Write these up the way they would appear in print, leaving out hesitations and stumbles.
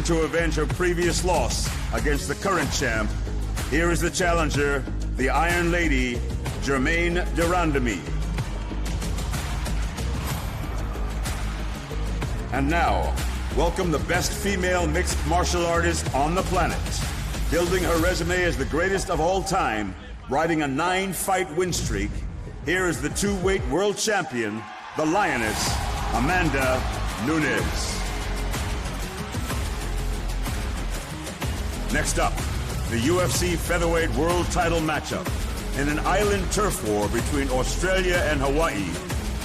looking to avenge her previous loss against the current champ, here is the challenger, the Iron Lady, Germaine de Randamie. And now, welcome the best female mixed martial artist on the planet. Building her resume as the greatest of all time, riding a 9-fight win streak, here is the 2-weight world champion, the Lioness, Amanda Nunes. Next up, the UFC featherweight world title matchup. In an island turf war between Australia and Hawaii,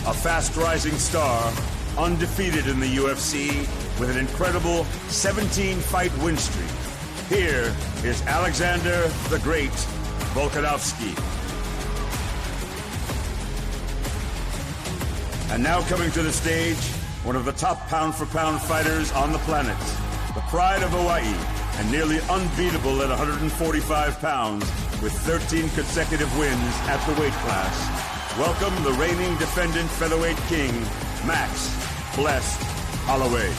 a fast-rising star, undefeated in the UFC, with an incredible 17-fight win streak. Here is Alexander the Great Volkanovski. And now coming to the stage, one of the top pound-for-pound fighters on the planet, the pride of Hawaii, and nearly unbeatable at 145 pounds, with 13 consecutive wins at the weight class. Welcome the reigning defendant featherweight king, Max Blessed Holloway.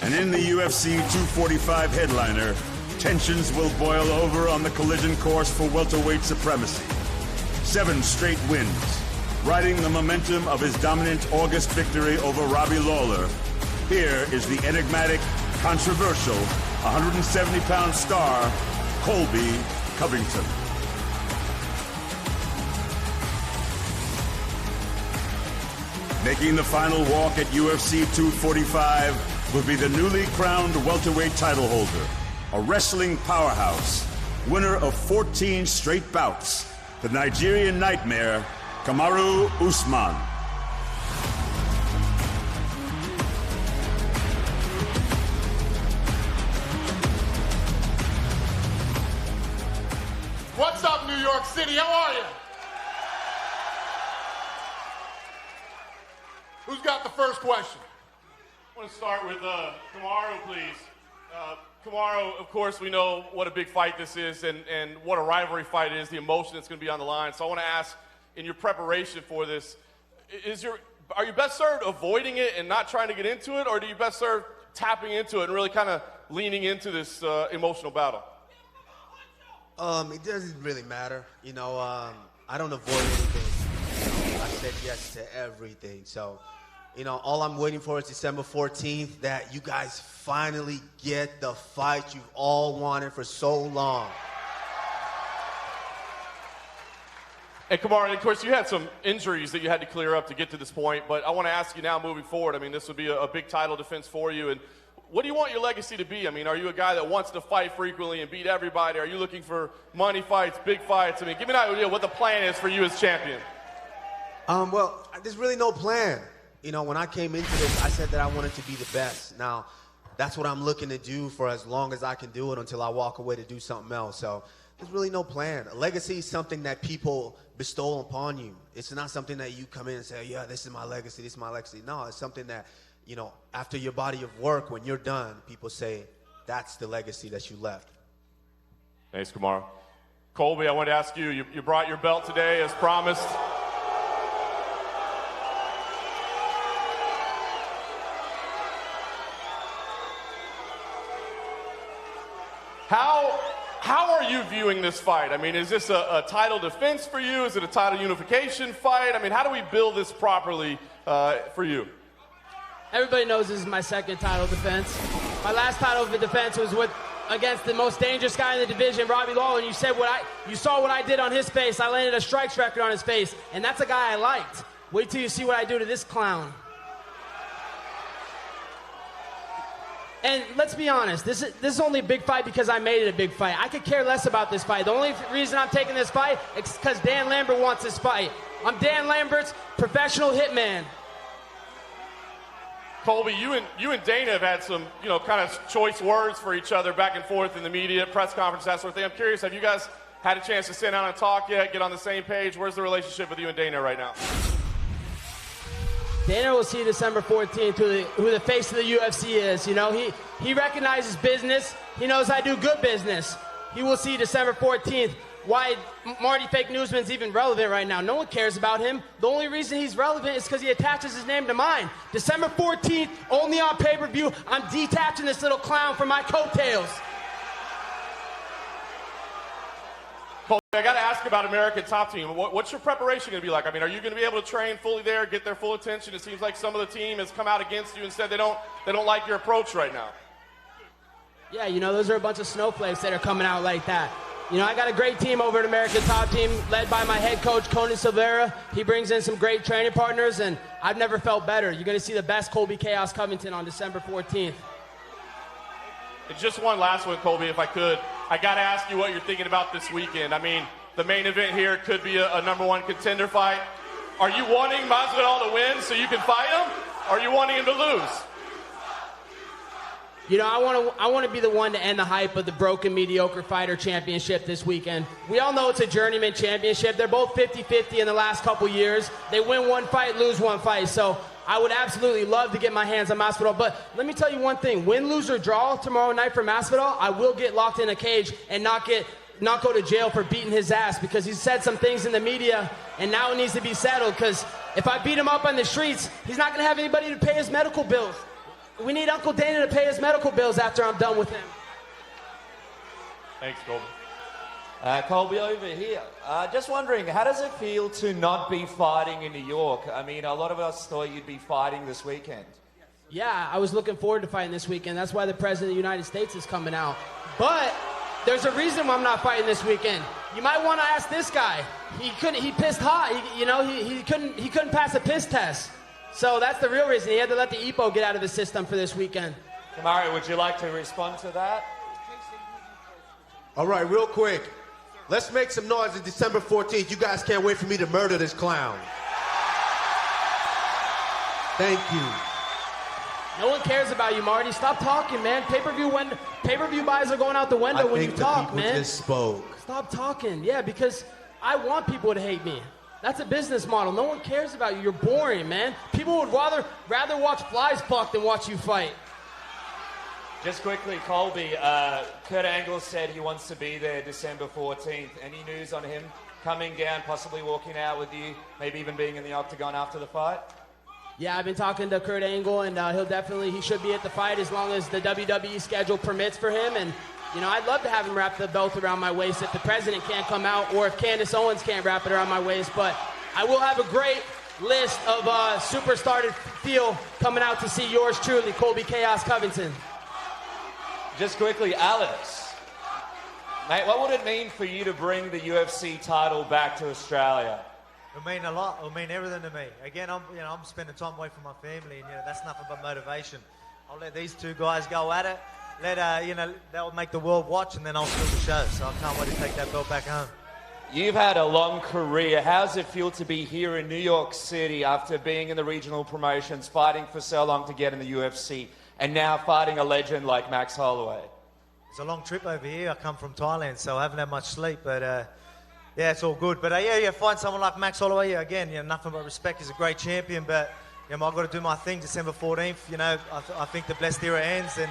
And in the UFC 245 headliner, tensions will boil over on the collision course for welterweight supremacy. 7 straight wins, riding the momentum of his dominant August victory over Robbie Lawler. Here is the enigmatic, controversial, 170-pound star, Colby Covington. Making the final walk at UFC 245 will be the newly crowned welterweight title holder, a wrestling powerhouse, winner of 14 straight bouts, the Nigerian Nightmare, Kamaru Usman. What's up, New York City? How are you? Who's got the first question? I want to start with Kamaru, please. Kamaru, of course, we know what a big fight this is and what a rivalry fight is, the emotion that's going to be on the line. So I want to ask, in your preparation for this, are you best served avoiding it and not trying to get into it, or do you best served tapping into it and really kind of leaning into this emotional battle? It doesn't really matter. You know, I don't avoid anything. You know, I said yes to everything. So, you know, all I'm waiting for is December 14th, that you guys finally get the fight you've all wanted for so long. And Kamaru, of course, you had some injuries that you had to clear up to get to this point, but I want to ask you now moving forward, I mean, this would be a big title defense for you, and what do you want your legacy to be? I mean, are you a guy that wants to fight frequently and beat everybody? Are you looking for money fights, big fights? I mean, give me an idea what the plan is for you as champion. Well, there's really no plan. You know, when I came into this, I said that I wanted to be the best. Now, that's what I'm looking to do for as long as I can do it until I walk away to do something else. So there's really no plan. A legacy is something that people bestow upon you. It's not something that you come in and say, yeah, this is my legacy, this is my legacy. No, it's something that, you know, after your body of work, when you're done, people say, that's the legacy that you left. Thanks, Kamaru. Colby, I want to ask you, you brought your belt today as promised. How are you viewing this fight? I mean, is this a title defense for you? Is it a title unification fight? I mean, how do we build this properly for you? Everybody knows this is my second title defense. My last title defense was against the most dangerous guy in the division, Robbie Lawler, and you saw what I did on his face. I landed a strikes record on his face, and that's a guy I liked. Wait till you see what I do to this clown. And let's be honest, this is only a big fight because I made it a big fight. I could care less about this fight. The only reason I'm taking this fight is because Dan Lambert wants this fight. I'm Dan Lambert's professional hitman. Colby, you and Dana have had some, you know, kind of choice words for each other back and forth in the media, press conference, that sort of thing. I'm curious, have you guys had a chance to sit down and talk yet, get on the same page? Where's the relationship with you and Dana right now? Dana will see December 14th who the face of the UFC is. You know, he recognizes business. He knows I do good business. He will see December 14th why Marty Fake Newsman's even relevant right now. No one cares about him. The only reason he's relevant is because he attaches his name to mine. December 14th, only on pay-per-view. I'm detaching this little clown from my coattails. Colby, I got to ask about American Top Team. What's your preparation going to be like? I mean, are you going to be able to train fully there, get their full attention? It seems like some of the team has come out against you and said they don't like your approach right now. Yeah, you know, those are a bunch of snowflakes that are coming out like that. You know, I got a great team over at American Top Team, led by my head coach, Conan Silveira. He brings in some great training partners, and I've never felt better. You're going to see the best Colby Chaos Covington on December 14th. And just one last one, Colby, if I could. I got to ask you what you're thinking about this weekend. I mean, the main event here could be a #1 contender fight. Are you wanting Masvidal to win so you can fight him? Or are you wanting him to lose? You know, I want to be the one to end the hype of the broken mediocre fighter championship this weekend. We all know it's a journeyman championship. They're both 50-50 in the last couple years. They win one fight, lose one fight. So I would absolutely love to get my hands on Masvidal. But let me tell you one thing. Win, lose, or draw tomorrow night for Masvidal, I will get locked in a cage and not go to jail for beating his ass, because he's said some things in the media, and now it needs to be settled, because if I beat him up on the streets, he's not going to have anybody to pay his medical bills. We need Uncle Dana to pay his medical bills after I'm done with him. Thanks, Colby. Colby, over here. Just wondering, how does it feel to not be fighting in New York? I mean, a lot of us thought you'd be fighting this weekend. Yeah, I was looking forward to fighting this weekend. That's why the President of the United States is coming out. But there's a reason why I'm not fighting this weekend. You might want to ask this guy. He pissed hot. He couldn't pass a piss test. So that's the real reason. He had to let the EPO get out of the system for this weekend. Kamaru, would you like to respond to that? All right, real quick. Let's make some noise on December 14th. You guys can't wait for me to murder this clown. Thank you. No one cares about you, Marty. Stop talking, man. Pay-per-view buys are going out the window when you talk, man. I think the people just spoke. Stop talking. Yeah, because I want people to hate me. That's a business model. No one cares about you. You're boring, man. People would rather watch flies pluck than watch you fight. Just quickly, Colby, Kurt Angle said he wants to be there December 14th. Any news on him coming down, possibly walking out with you, maybe even being in the octagon after the fight? Yeah, I've been talking to Kurt Angle, and he should be at the fight as long as the WWE schedule permits for him. And, you know, I'd love to have him wrap the belt around my waist if the president can't come out, or if Candace Owens can't wrap it around my waist. But I will have a great list of superstar to feel coming out to see yours truly, Colby Chaos Covington. Just quickly, Alex, mate, what would it mean for you to bring the UFC title back to Australia? It'll mean a lot. It'll mean everything to me. Again, I'm spending time away from my family, and that's nothing but motivation. I'll let these two guys go at it. They'll make the world watch, and then I'll steal the show. So I can't wait to take that belt back home. You've had a long career. How does it feel to be here in New York City after being in the regional promotions, fighting for so long to get in the UFC, and now fighting a legend like Max Holloway? It's a long trip over here. I come from Thailand, so I haven't had much sleep, but yeah, it's all good. But find someone like Max Holloway, again, nothing but respect. He's a great champion, but I've got to do my thing December 14th. I think the blessed era ends, and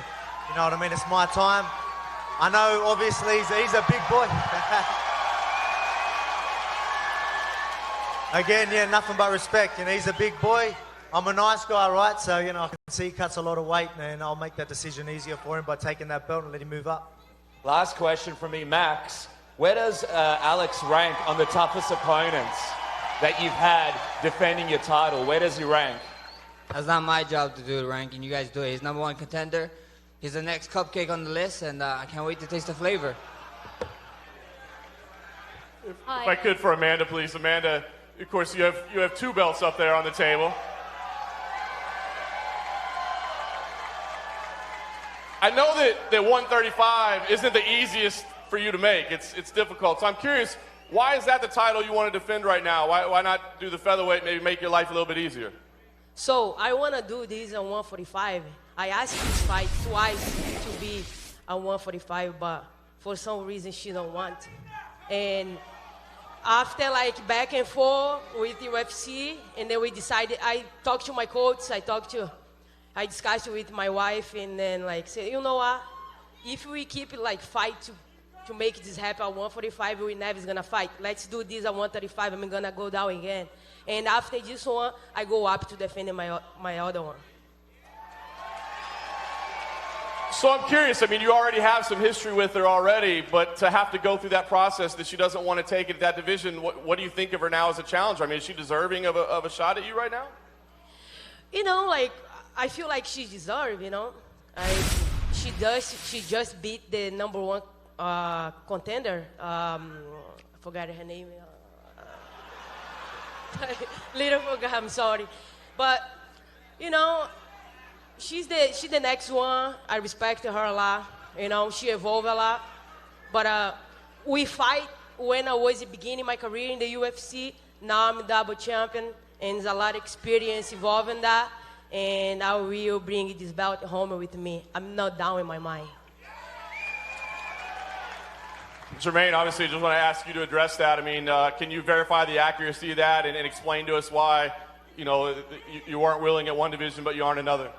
you know what I mean? It's my time. I know, obviously, he's a big boy. Again, nothing but respect. He's a big boy. I'm a nice guy, right? So, I can see he cuts a lot of weight, and I'll make that decision easier for him by taking that belt and let him move up. Last question from me, Max. Where does Alex rank on the toughest opponents that you've had defending your title? Where does he rank? That's not my job to do the ranking. You guys do it. He's #1 contender. He's the next cupcake on the list, and I can't wait to taste the flavor. If I could, for Amanda, please. Amanda, of course, you have 2 belts up there on the table. I know that 135 isn't the easiest for you to make. It's difficult. So I'm curious, why is that the title you want to defend right now? Why not do the featherweight, maybe make your life a little bit easier? So I want to do this at 145. I asked this fight twice to be at 145, but for some reason she don't want. And after back and forth with UFC, and then we decided, I talked to my coach, I discussed with my wife, and then said, you know what, if we keep fight to make this happen at 145, we never is gonna fight. Let's do this at 135. I'm gonna go down again. And after this one, I go up to defend my other one. So I'm curious, I mean, you already have some history with her already, but to have to go through that process that she doesn't want to take it at that division, what do you think of her now as a challenger? I mean, is she deserving of a shot at you right now? You know, like, I feel like she deserves, you know. She just beat the number one contender. I forgot her name. Little forgot, I'm sorry. But, you know, she's the next one. I respect her a lot. You know, she evolved a lot. But we fight when I was beginning my career in the UFC. Now I'm double champion, and there's a lot of experience involved in that. And I will bring this belt home with me. I'm not down in my mind. Jermaine, obviously, just want to ask you to address that. I mean, can you verify the accuracy of that and explain to us why, you know, you weren't willing at one division, but you aren't another?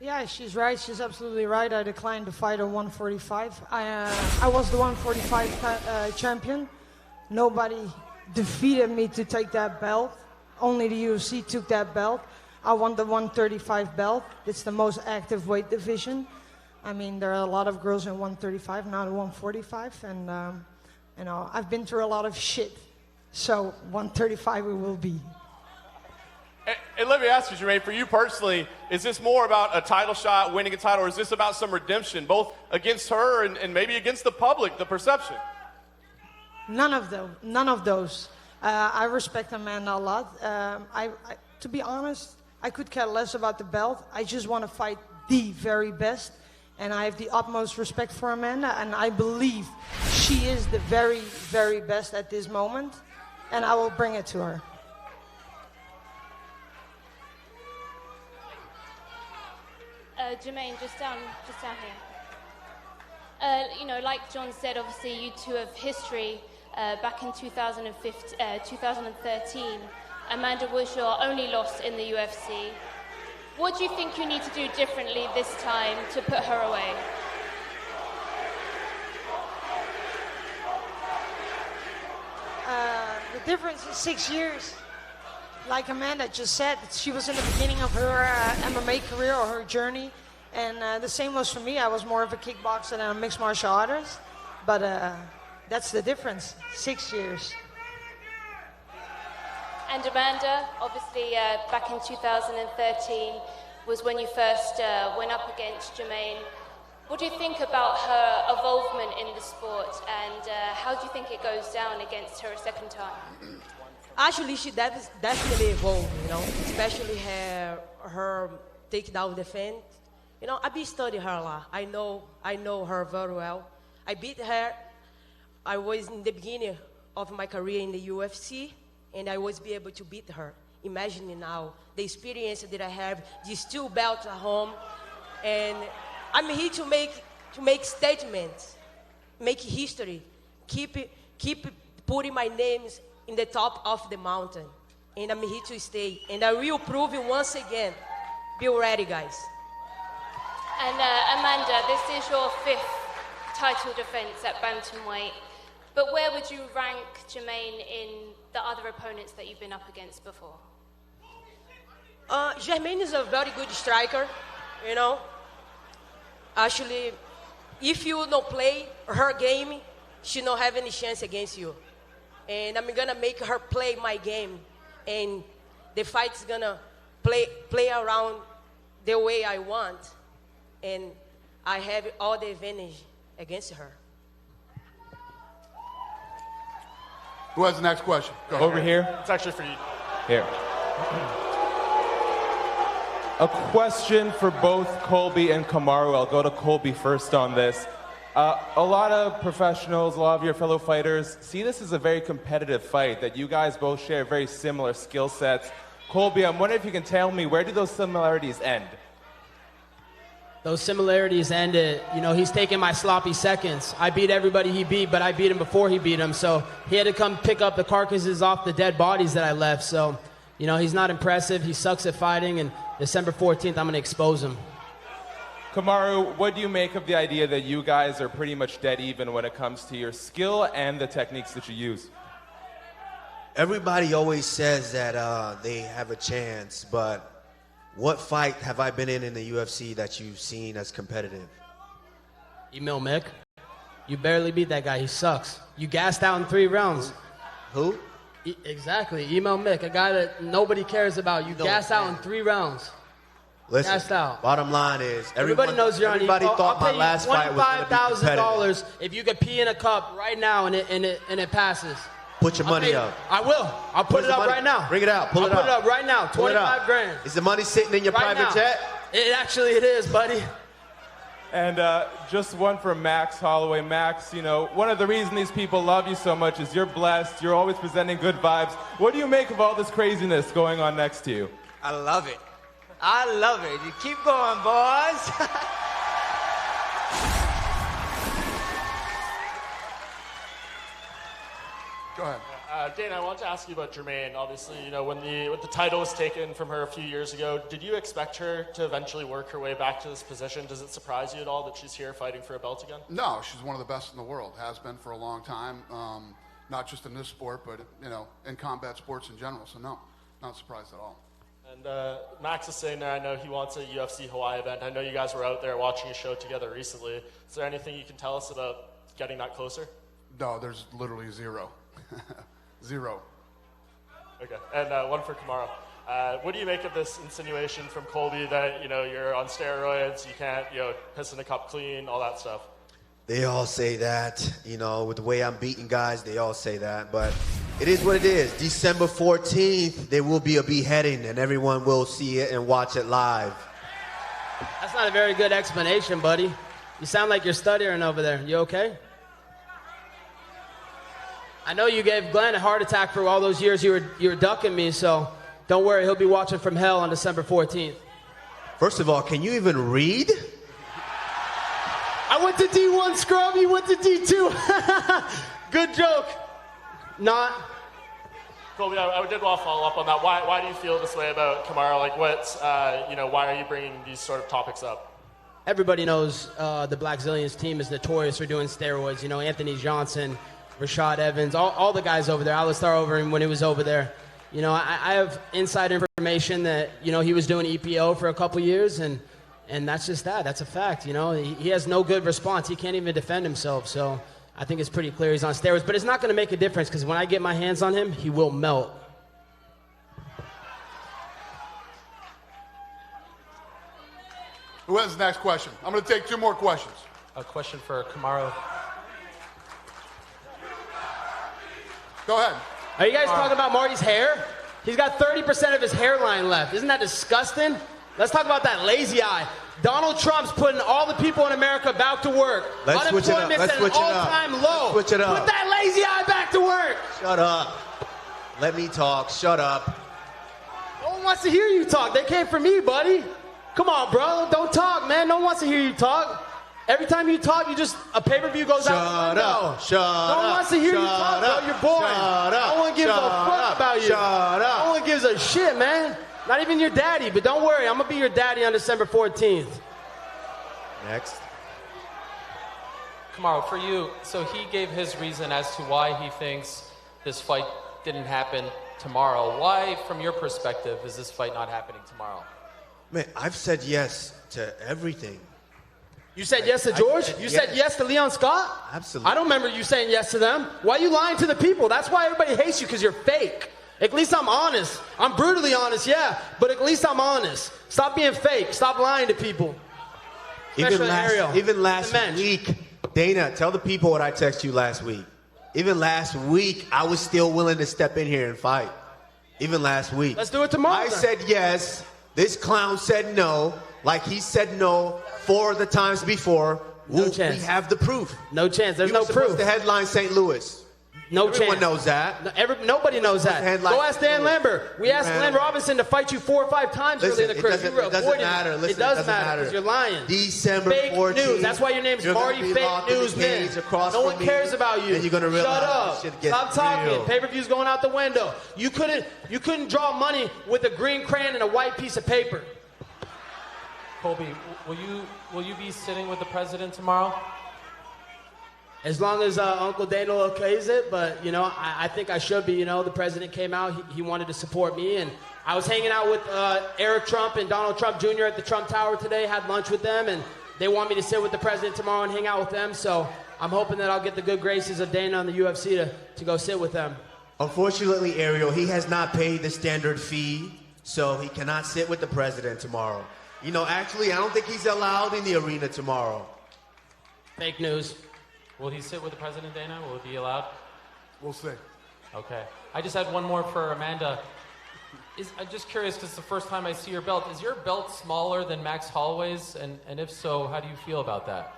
Yeah, she's right. She's absolutely right. I declined to fight at 145. I was the 145 champion. Nobody defeated me to take that belt. Only the UFC took that belt. I won the 135 belt. It's the most active weight division. I mean, there are a lot of girls in 135, not 145, and you know, I've been through a lot of shit. So 135 it will be. And let me ask you, Jermaine, for you personally, is this more about a title shot, winning a title, or is this about some redemption, both against her and maybe against the public, the perception? None of those. None of those. I respect Amanda a lot. To be honest, I could care less about the belt. I just want to fight the very best. And I have the utmost respect for Amanda. And I believe she is the very, very best at this moment. And I will bring it to her. Jermaine, just down here. You know, like John said, obviously you two have history. Back in 2013, Amanda was your only loss in the UFC. What do you think you need to do differently this time to put her away? The difference is 6 years. Like Amanda just said, she was in the beginning of her MMA career or her journey. And the same was for me. I was more of a kickboxer than a mixed martial artist. But that's the difference, 6 years. And Amanda, obviously back in 2013 was when you first went up against Jermaine. What do you think about her involvement in the sport, and how do you think it goes down against her a second time? Actually, she definitely evolved, you know, especially her takedown defense. You know, I've been studying her a lot. I know her very well. I beat her. I was in the beginning of my career in the UFC, and I was be able to beat her. Imagine now the experience that I have, these 2 belts at home, and I'm here to make statements, make history, keep putting my names in the top of the mountain, and I'm here to stay, and I will prove it once again. Be ready, guys. And Amanda, this is your 5th title defense at bantamweight. But where would you rank Jermaine in the other opponents that you've been up against before? Jermaine is a very good striker, you know. Actually, if you don't play her game, she don't have any chance against you. And I'm gonna make her play my game, and the fight's gonna play around the way I want, and I have all the advantage against her. Who has the next question? Go Over ahead. here. It's actually for you. Here. A question for both Colby and Kamaru. I'll go to Colby first on this. A lot of professionals, a lot of your fellow fighters see this as a very competitive fight, that you guys both share very similar skill sets. Colby, I'm wondering if you can tell me, where do those similarities end? Those similarities ended, you know, he's taking my sloppy seconds. I beat everybody he beat, but I beat him before he beat him. So he had to come pick up the carcasses off the dead bodies that I left. So, you know, he's not impressive. He sucks at fighting. And December 14th, I'm going to expose him. Kamaru, what do you make of the idea that you guys are pretty much dead even when it comes to your skill and the techniques that you use? Everybody always says that they have a chance, but what fight have I been in the UFC that you've seen as competitive? Email Mick. You barely beat that guy. He sucks. You gassed out in 3 rounds. Who? Exactly. Email Mick, a guy that nobody cares about. You gassed out in 3 rounds. Listen, gassed out. Bottom line is, everybody knows you're on everybody thought my last fight was going to be competitive. $25,000 if you could pee in a cup right now and it passes. Put your money up. I will. I'll put it up right now. Bring it out. Pull it up. I'll put it up right now. 25 grand. Is the money sitting in your private jet? It is, buddy. And just one for Max Holloway. Max, you know, one of the reasons these people love you so much is you're blessed. You're always presenting good vibes. What do you make of all this craziness going on next to you? I love it. I love it. You keep going, boys. Go ahead. Dana, I want to ask you about Germaine. Obviously, you know, when the title was taken from her a few years ago, did you expect her to eventually work her way back to this position? Does it surprise you at all that she's here fighting for a belt again? No, she's one of the best in the world. Has been for a long time. Not just in this sport, but you know, in combat sports in general. So no, not surprised at all. And Max is saying there, I know he wants a UFC Hawaii event. I know you guys were out there watching a show together recently. Is there anything you can tell us about getting that closer? No, there's literally zero. Zero. Okay, and one for Kamaru. What do you make of this insinuation from Colby that, you know, you're on steroids, you can't, you know, piss in a cup clean, all that stuff? They all say that, you know, with the way I'm beating guys, they all say that, but it is what it is. December 14th, there will be a beheading, and everyone will see it and watch it live. That's not a very good explanation, buddy. You sound like you're stuttering over there. You okay? I know you gave Glenn a heart attack for all those years you were ducking me, so don't worry, he'll be watching from hell on December 14th. First of all, can you even read? I went to D1 scrub, you went to D2. Good joke. Not. Colby, I did want to follow up on that. Why do you feel this way about Kamaru? Like, you know, why are you bringing these sort of topics up? Everybody knows the Black Zillions team is notorious for doing steroids. You know, Anthony Johnson, Rashad Evans, all the guys over there. Alistair over when he was over there. You know, I have inside information that, you know, he was doing EPO for a couple years, and that's just that. That's a fact, you know. He has no good response. He can't even defend himself, so I think it's pretty clear he's on steroids. But it's not going to make a difference because when I get my hands on him, he will melt. Who has the next question? I'm going to take 2 more questions. A question for Kamaru. Go ahead. Are you guys talking about Marty's hair? He's got 30% of his hairline left. Isn't that disgusting? Let's talk about that lazy eye. Donald Trump's putting all the people in America back to work. Let's switch it up. Unemployment's at an all-time low. Let's switch it up. Put that lazy eye back to work. Shut up. Let me talk. Shut up. No one wants to hear you talk. They came for me, buddy. Come on, bro. Don't talk, man. No one wants to hear you talk. Every time you talk, a pay-per-view goes out the window. Shut up. No one wants to hear you talk, bro. You're boring. No one gives a fuck about you. No one gives a shit, man. Not even your daddy, but don't worry. I'm going to be your daddy on December 14th. Next. Kamaru, for you, so he gave his reason as to why he thinks this fight didn't happen tomorrow. Why, from your perspective, is this fight not happening tomorrow? Man, I've said yes to everything. You said yes to George? You said yes to Leon Scott? Absolutely. I don't remember you saying yes to them. Why are you lying to the people? That's why everybody hates you, because you're fake. At least I'm honest. I'm brutally honest, yeah, but at least I'm honest. Stop being fake. Stop lying to people. Even last week, Dana, tell the people what I texted you last week. Even last week, I was still willing to step in here and fight. Even last week. Let's do it tomorrow. I said yes. This clown said no. Like he said no 4 of the times before. No chance. We have the proof. No chance. There's you no were supposed proof. to headline St. Louis. No Everyone chance. knows that. Nobody knows that. Go ask Dan Lambert. We asked Glenn Robinson to fight you 4 or 5 times earlier in the career. It doesn't matter. Listen, it does matter because you're lying. December fake 14th. News. That's why your name's Marty Fake Newsman. No one cares about you. And you're gonna realize Shut up. Shit gets Stop talking. real. Pay-per-view's going out the window. You couldn't draw money with a green crayon and a white piece of paper. Colby, will you be sitting with the president tomorrow? As long as Uncle Dana okays it, but, you know, I think I should be. You know, the president came out, he wanted to support me, and I was hanging out with Eric Trump and Donald Trump Jr. at the Trump Tower today, had lunch with them, and they want me to sit with the president tomorrow and hang out with them, so I'm hoping that I'll get the good graces of Dana and the UFC to go sit with them. Unfortunately, Ariel, he has not paid the standard fee, so he cannot sit with the president tomorrow. You know, actually, I don't think he's allowed in the arena tomorrow. Fake news. Will he sit with the president, Dana? Will it be allowed? We'll see. Okay. I just had one more for Amanda. I'm just curious, because it's the first time I see your belt. Is your belt smaller than Max Holloway's? And if so, how do you feel about that?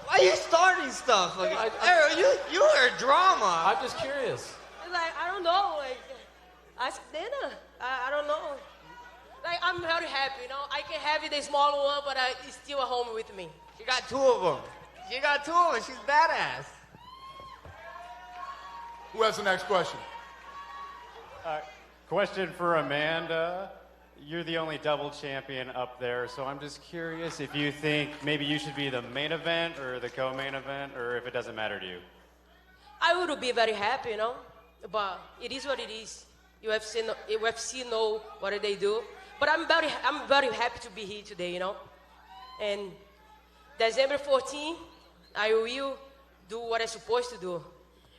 Why are you starting stuff? Like, Ariel, you are drama. I'm just curious. Like, I don't know. Like, ask Dana. I don't know. Like, I'm very happy, you know. I can have it, the smaller one, but it's still at home with me. You got two of them. You got two of them. She's badass. Who has the next question? Question for Amanda. You're the only double champion up there, so I'm just curious if you think maybe you should be the main event or the co-main event, or if it doesn't matter to you. I would be very happy, you know, but it is what it is. UFC know what they do, but I'm very happy to be here today, you know. And December 14, I will do what I'm supposed to do.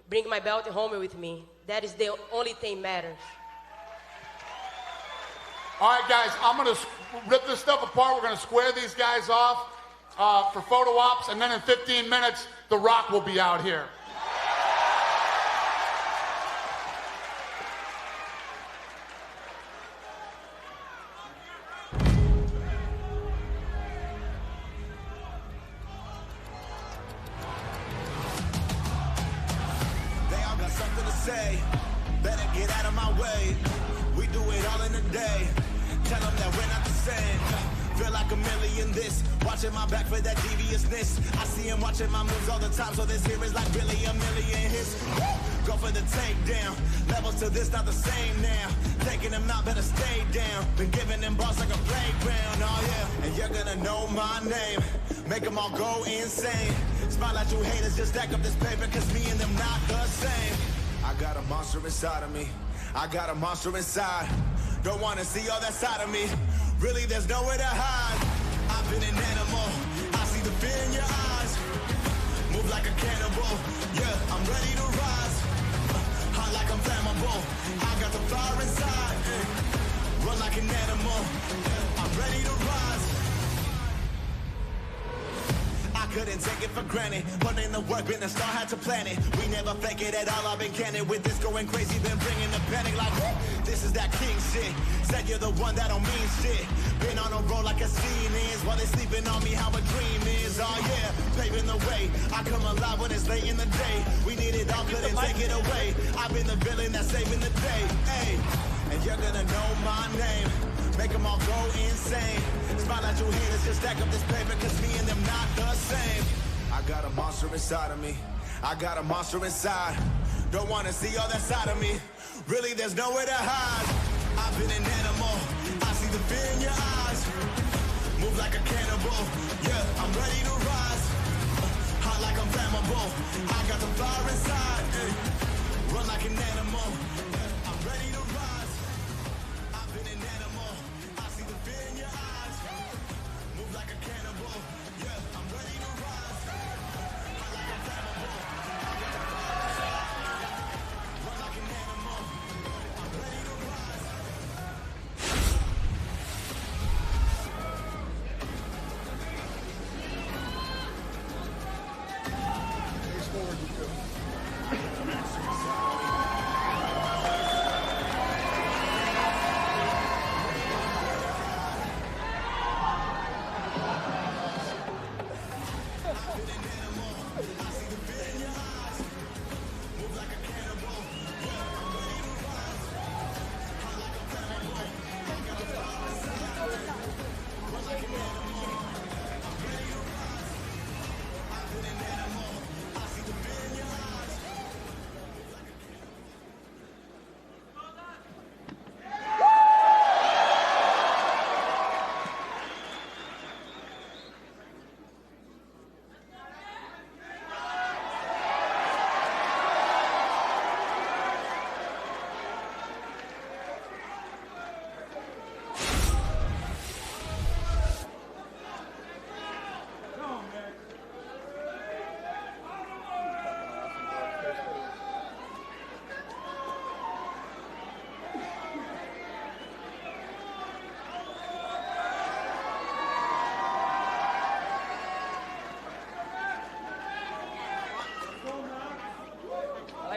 Bring my belt home with me. That is the only thing matters. All right, guys, I'm going to rip this stuff apart. We're going to square these guys off for photo ops, and then in 15 minutes, The Rock will be out here. They all got something to say. Better get out of my way. We do it all in a day. Tell them that we're not the same. Feel like a million this. Watching my back for that deviousness. I see him watching my moves all the time, so this here is like really a million hits. Go for the takedown. Levels to this, not the same now. Taking them out, better stay down. Been giving them balls like a playground, oh yeah. And you're gonna know my name. Make them all go insane. Smile at you haters, just stack up this paper, cause me and them not the same. I got a monster inside of me. I got a monster inside. Don't wanna see all that side of me. Really, there's nowhere to hide. I've been an animal. I see the fear in your eyes. Move like a cannibal. Yeah, I'm ready to rise. Hot like I'm flammable. I got the fire inside. Run like an animal. Yeah, I'm ready to rise. I couldn't take it for granted. Put in the work, been a star, had to plan it. We never fake it at all, I've been candid. With this going crazy, been bringing the panic like, whoop, this is that king shit. Said you're the one that don't mean shit. Been on a roll like a scene is. While they sleeping on me, how a dream is. Oh yeah, paving the way. I come alive when it's late in the day. We need it all, couldn't take it away. I've been the villain that's saving the day. Hey, and you're gonna know my name. Make them all go insane. Smile at you haters, just stack up this paper, cause me and them not the same. I got a monster inside of me. I got a monster inside. Don't wanna see all that side of me. Really, there's nowhere to hide. I've been an animal. I see the fear in your eyes. Move like a cannibal. Yeah, I'm ready to rise. Hot like I'm flammable. I got the fire inside. Run like an animal. I'm ready to rise. I've been an animal. I see the fear in your eyes. Move like a cannibal. Yeah, I'm ready to rise. Hot like I'm flammable. I got the fire inside. Run like an animal. I'm ready to rise.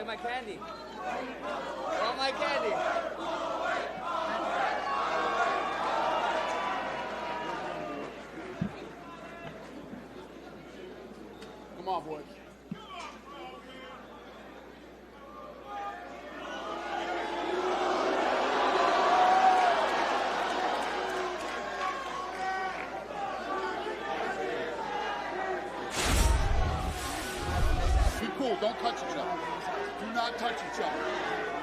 like my candy? Want my candy? Come on, boys. Be cool. Don't touch each other. Do not touch each other.